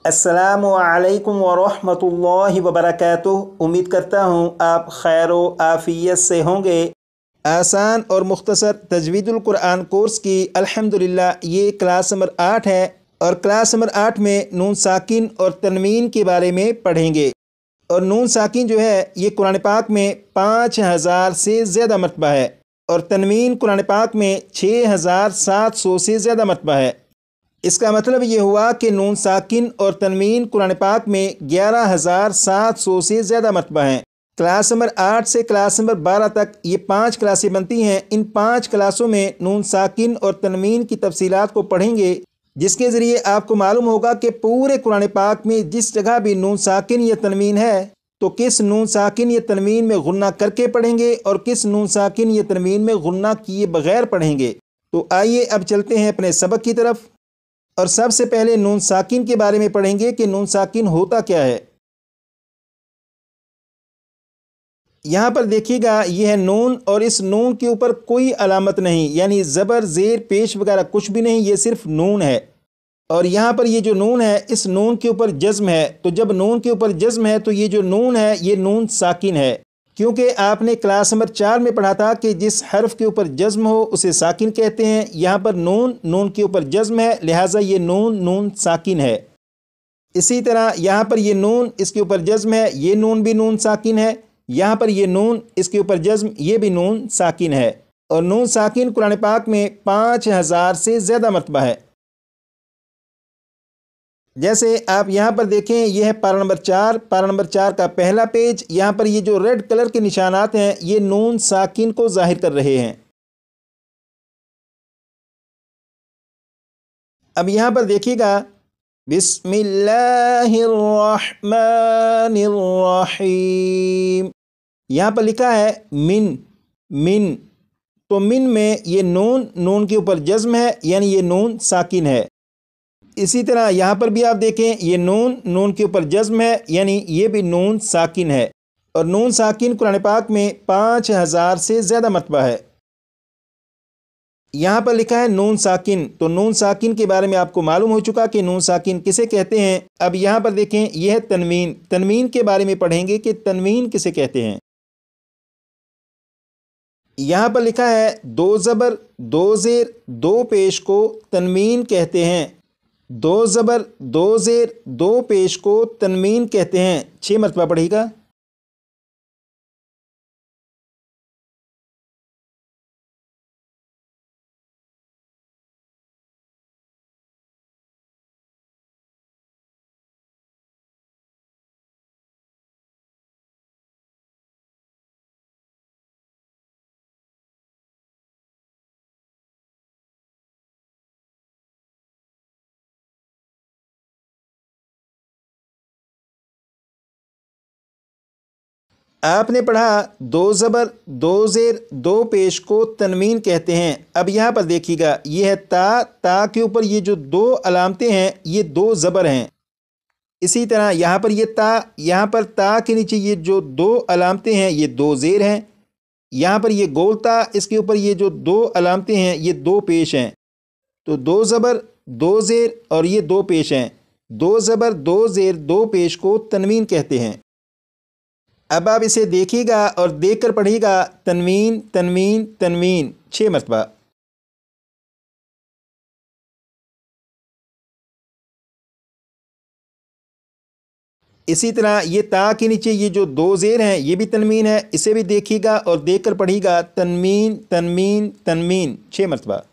अस्सलामु अलैकुम वरहमतुल्लाहि वबरकातुह। उम्मीद करता हूँ आप खैर व आफ़ियत से होंगे। आसान और मुख्तसर तजवीदुल कुरान कोर्स की अल्हम्दुलिल्लाह ये क्लास नंबर 8 है और क्लास नंबर 8 में नून साकिन और तनवीन के बारे में पढ़ेंगे। और नून साकिन जो है ये कुरान पाक में 5000 से ज़्यादा मरतबा है और तनवीन कुरान पाक में 6700 से ज़्यादा मरतबा है। इसका मतलब ये हुआ कि नून साकिन और तनवीन कुरान पाक में 11700 से ज़्यादा मरतबा हैं। क्लास नंबर 8 से क्लास नंबर 12 तक ये 5 क्लासें बनती हैं। इन 5 क्लासों में नून साकिन और तनवीन की तफसीलात को पढ़ेंगे, जिसके ज़रिए आपको मालूम होगा कि पूरे कुरान पाक में जिस जगह भी नून साकिन या तनवीन है तो किस नून साकिन या तनवीन में गुन्ना करके पढ़ेंगे और किस नून साकिन या तनवीन में गुन्ना किए बगैर पढ़ेंगे। तो आइए अब चलते हैं अपने सबक की तरफ और सबसे पहले नून साकिन के बारे में पढ़ेंगे कि नून साकिन होता क्या है। यहाँ पर देखिएगा, यह है नून और इस नून के ऊपर कोई अलामत नहीं, यानी ज़बर ज़ेर पेश वगैरह कुछ भी नहीं, ये सिर्फ नून है। और यहाँ पर ये जो नून है इस नून के ऊपर जज़्म है, तो जब नून के ऊपर जज़्म है तो ये जो नून है ये नून साकिन है, क्योंकि आपने क्लास नंबर 4 में पढ़ा था कि जिस हर्फ के ऊपर जज़्म हो उसे साकिन कहते हैं। यहाँ पर नून के ऊपर जज़्म है, लिहाजा ये नून साकिन है। इसी तरह यहाँ पर ये नून इसके ऊपर जज़्म है, ये नून भी नून साकिन है। यहाँ पर ये नून इसके ऊपर जज़्म, ये भी नून साकिन है। और नून साकिन कुरान पाक में 5000 से ज़्यादा मरतबा है। जैसे आप यहाँ पर देखें, यह है पारा नंबर 4। पारा नंबर 4 का पहला पेज। यहाँ पर ये जो रेड कलर के निशानात हैं ये नून साकिन को ज़ाहिर कर रहे हैं। अब यहाँ पर देखिएगा, बिस्मिल्लाहिर्रहमानिर्रहीम, यहाँ पर लिखा है मिन। तो मिन में ये नून के ऊपर जज़्म है, यानी ये नून साकिन है। इसी तरह यहाँ पर भी आप देखें, ये नून के ऊपर जज़्म है, यानी ये भी नून साकिन है। और नून साकिन कुरान पाक में 5000 से ज़्यादा मरतबा है। यहाँ पर लिखा है नून साकिन, तो नून साकिन के बारे में आपको मालूम हो चुका कि नून साकिन किसे कहते हैं। अब यहाँ पर देखें, यह है तनवीन के बारे में पढ़ेंगे कि तनवीन किसे कहते हैं। यहाँ पर लिखा है 2 ज़बर 2 ज़ेर 2 पेश को तनवीन कहते हैं। 2 ज़बर 2 ज़ेर 2 पेश को तनवीन कहते हैं। 6 मरतबा पढ़ेगा। आपने पढ़ा 2 ज़बर 2 ज़ेर 2 पेश को तनवीन कहते हैं। अब यहाँ पर देखिएगा, ये है ता के ऊपर ये जो 2 अलामतें हैं ये 2 ज़बर हैं। इसी तरह यहाँ पर यहाँ पर ता के नीचे ये जो 2 अलामतें हैं ये 2 ज़ेर हैं। यहाँ पर ये गोलता, इसके ऊपर ये जो 2 अलामतें हैं ये 2 पेश हैं। तो 2 ज़बर 2 ज़ेर और ये 2 पेश हैं। 2 ज़बर 2 ज़ेर 2 पेश को तनवीन कहते हैं। अब आप इसे देखिएगा और देखकर पढ़िएगा, तनवीन 6 मरतबा। इसी तरह ये ता के नीचे ये जो 2 ज़ेर हैं ये भी तनवीन है, इसे भी देखिएगा और देखकर पढ़िएगा, तनवीन 6 मरतबा।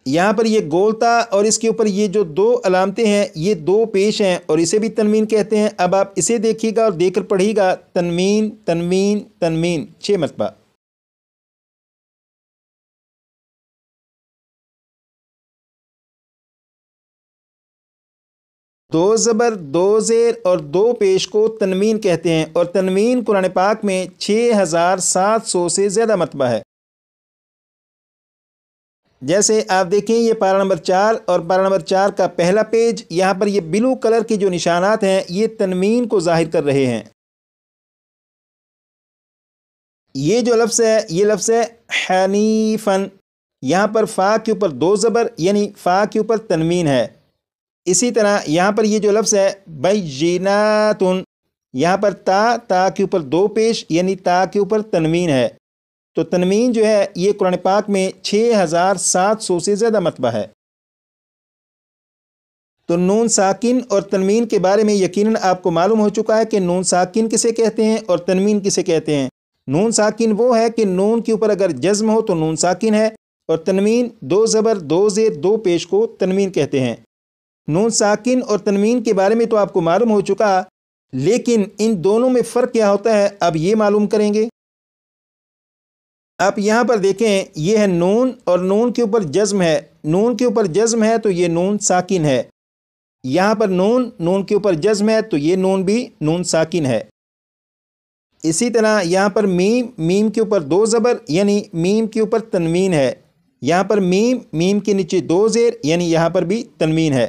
यहाँ पर ये गोलता और इसके ऊपर ये जो 2 अलामतें हैं ये 2 पेश हैं और इसे भी तनवीन कहते हैं। अब आप इसे देखिएगा और देखकर पढ़िएगा, तनवीन 6 मरतबा। दो ज़बर 2 ज़ेर और 2 पेश को तनवीन कहते हैं और तनवीन कुरान पाक में 6700 से ज़्यादा मरतबा है। जैसे आप देखें, ये पारा नंबर 4 और पारा नंबर 4 का पहला पेज। यहाँ पर ये ब्लू कलर के जो निशानात हैं ये तनवीन को ज़ाहिर कर रहे हैं। یہ جو لفظ ہے یہ لفظ ہے حنیفن، یہاں پر فا کے اوپر 2 زبر یعنی فا کے اوپر تنوین ہے۔ اسی طرح یہاں پر یہ جو لفظ ہے بیناتن، یہاں پر تا کے اوپر 2 پیش یعنی تا کے اوپر تنوین ہے۔ تو تنوین جو ہے یہ قرآن پاک میں 6700 سے زیادہ مرتبہ ہے۔ تو نون ساکن اور تنوین کے بارے میں یقیناً آپ کو معلوم ہو چکا ہے کہ نون ساکن کسے کہتے ہیں اور تنوین کسے کہتے ہیں۔ نون ساکن وہ ہے کہ نون کے اوپر اگر جزم ہو تو نون ساکن ہے، اور تنوین 2 زبر 2 زیر 2 پیش کو تنوین کہتے ہیں۔ نون ساکن اور تنوین کے بارے میں تو آپ کو معلوم ہو چکا، لیکن ان دونوں میں فرق کیا ہوتا ہے اب یہ معلوم کریں گے۔ آپ یہاں پر دیکھیں یہ ہے نون اور نون کے اوپر جزم ہے، نون کے اوپر جزم ہے تو یہ نون ساکن ہے۔ یہاں پر نون کے اوپر جزم ہے تو یہ نون بھی نون ساکن ہے۔ اسی طرح یہاں پر میم کے اوپر 2 زبر یعنی میم کے اوپر تنوین ہے، یہاں پر میم کے نیچے 2 زیر یعنی یہاں پر بھی تنوین ہے۔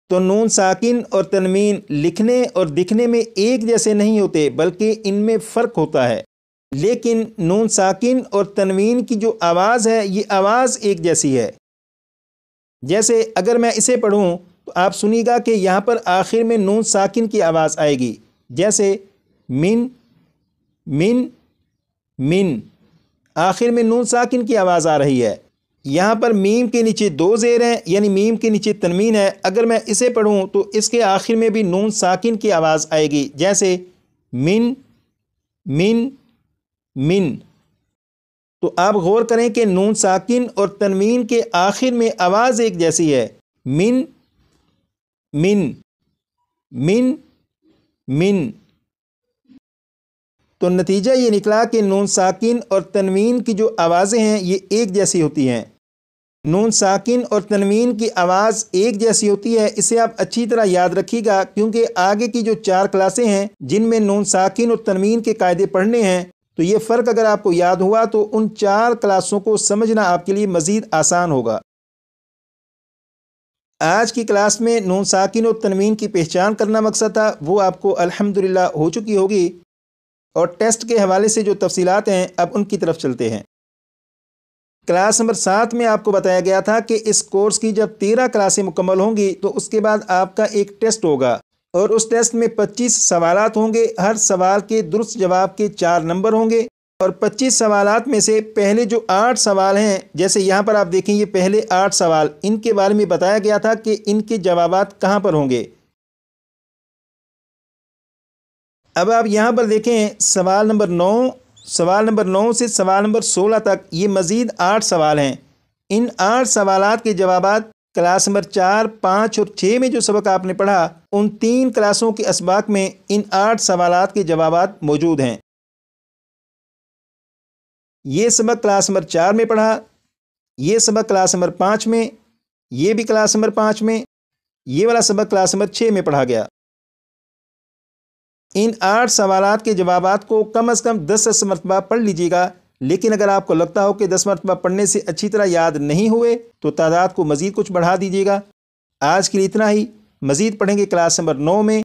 تو نون ساکن اور تنوین لکھنے اور دکھنے میں ایک جیسے نہیں ہوتے بلکہ ان میں فرق ہوتا ہے، لیکن نون ساکن اور تنوین کی جو آواز ہے یہ آواز ایک جیسی ہے۔ جیسے اگر میں اسے پڑھوں تو آپ سنیے گا کہ یہاں پر آخر میں نون ساکن کی آواز آئے گی، جیسے من من من، آخر میں نون ساکن کی آواز آ رہی ہے۔ یہاں پر میم کے نیچے 2 زیر ہیں یعنی میم کے نیچے تنوین ہے، اگر میں اسے پڑھوں تو اس کے آخر میں بھی نون ساکن کی آواز آئے گی، جیسے من من من۔ تو آپ غور کریں کہ نون ساکن اور تنوین کے آخر میں آواز ایک جیسی ہے، من من من من۔ تو نتیجہ یہ نکلا کہ نون ساکن اور تنوین کی جو آوازیں ہیں یہ ایک جیسی ہوتی ہیں۔ نون ساکن اور تنوین کی آواز ایک جیسی ہوتی ہے، اسے آپ اچھی طرح یاد رکھیے گا، کیونکہ آگے کی جو 4 کلاسیں ہیں جن میں نون ساکن اور تنوین کے قاعدے پڑھنے ہیں، تو یہ فرق اگر آپ کو یاد ہوا تو ان 4 کلاسوں کو سمجھنا آپ کے لیے مزید آسان ہوگا۔ آج کی کلاس میں نون ساکن اور تنوین کی پہچان کرنا مقصد تھا، وہ آپ کو الحمدللہ ہو چکی ہوگی، اور ٹیسٹ کے حوالے سے جو تفصیلات ہیں اب ان کی طرف چلتے ہیں۔ کلاس نمبر 7 میں آپ کو بتایا گیا تھا کہ اس کورس کی جب 13 کلاسیں مکمل ہوں گی تو اس کے بعد آپ کا ایک ٹیسٹ ہوگا، اور اس ٹیسٹ میں 25 سوالات ہوں گے، ہر سوال کے درست جواب کے 4 نمبر ہوں گے، اور 25 سوالات میں سے پہلے جو 8 سوال ہیں، جیسے یہاں پر آپ دیکھیں یہ پہلے 8 سوال، ان کے بارے میں بتایا گیا تھا کہ ان کے جوابات کہاں پر ہوں گے۔ اب آپ یہاں پر دیکھیں سوال نمبر 9 سے سوال نمبر 16 تک یہ مزید 8 سوال ہیں۔ ان 8 سوالات کے جوابات کلاس نمبر 4، 5 اور 6 میں جو سبق آپ نے پڑھا، ان 3 کلاسوں کے اسباق میں ان 8 سوالات کے جوابات موجود ہیں۔ یہ سبق کلاس نمبر 4 میں پڑھا، یہ سبق کلاس نمبر 5 میں، یہ بھی کلاس نمبر 5 میں، یہ والا سبق کلاس نمبر 6 میں پڑھا گیا۔ ان 8 سوالات کے جوابات کو کم از کم 10 مرتبہ پڑھ لیجیے گا، لیکن اگر آپ کو لگتا ہو کہ 10 مرتبہ پڑھنے سے اچھی طرح یاد نہیں ہوئے تو تعداد کو مزید کچھ بڑھا دیجیے گا۔ آج کے لیے اتنا ہی، مزید پڑھیں گے کلاس نمبر 9 میں۔